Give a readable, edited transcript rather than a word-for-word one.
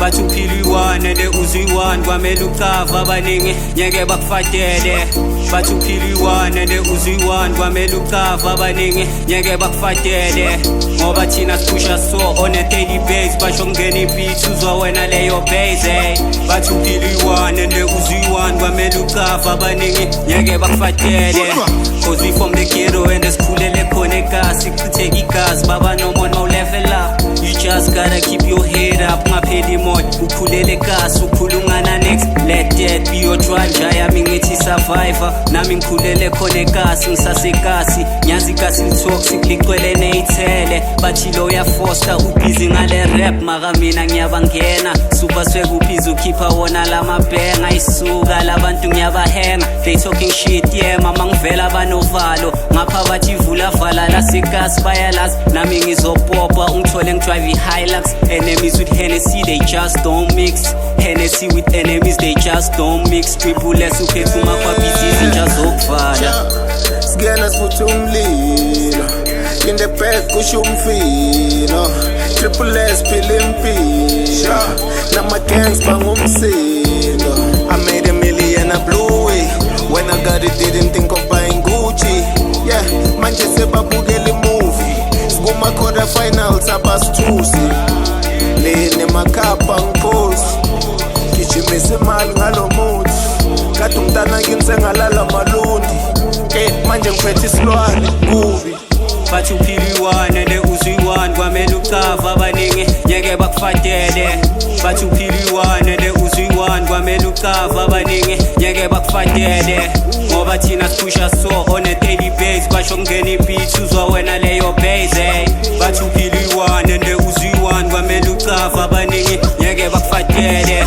Bathu philiwane de uziwan kwamele ukhava abaningi nyeke bakufadele Bathu philiwane de uziwan kwamele ukhava abaningi nyeke bakufadele ngoba thina siphusha so on a daily basis basho ngena ibeat uzwa wena leyo base Bathu philiwane de uziwan kwamele ukhava abaningi nyeke bakufadele cause we from the ghetto and esikhulele khona eGasi kuchitheka igazi baba noma no level up you just gotta keep your head up ungapheli imoya ukhulele eGasi ukhulungana next let that be your drive yami ngithi survivor nami ngikhulele khona eGasi ngisaseGasi nyazi iGasi toxic ligcwele neyithele bathi lo uyafoster ubhizi ngale rap maka mina ngiyabangena super swag ubhizi ukhipha wona lamabhenga isuka labantu ngiyabahenga they talking shit yeah mama ngivela banovalo ngapha bathi vula vala la seGasi bayalazi nami ngizopopa ungithole ngidrive Hilux enemies with Hennessy they just don't mix Hennessy with enemies they just don't mix triple S uphethe umakwabhizi izinja zokuvala Sigena sifuthi umlilo in the back kusho umfino triple S phila impilo nama gangs bangumsilo I made a million I blew it when I got it didn't think of buying Gucci yeah manje sebabukela imovie sikuma quarter finals abasithusi lene makhapha ngiphosi ngijimisa imali ngalomuthi kade umntana nginsengalala malundi manje ngiphethe isilwane kubi Bathu philiwane de uziwan kwamele ukhava abaningi nyeke bakufadele Bathu philiwane de uziwan kwamele ukhava abaningi nyeke bakufadele ngoba thina siphusha so on a daily basis basho ngena ibeat uzwa wena leyo base Bathu philiwane de uziwan kwamele ukhava abaningi nyeke bakufadele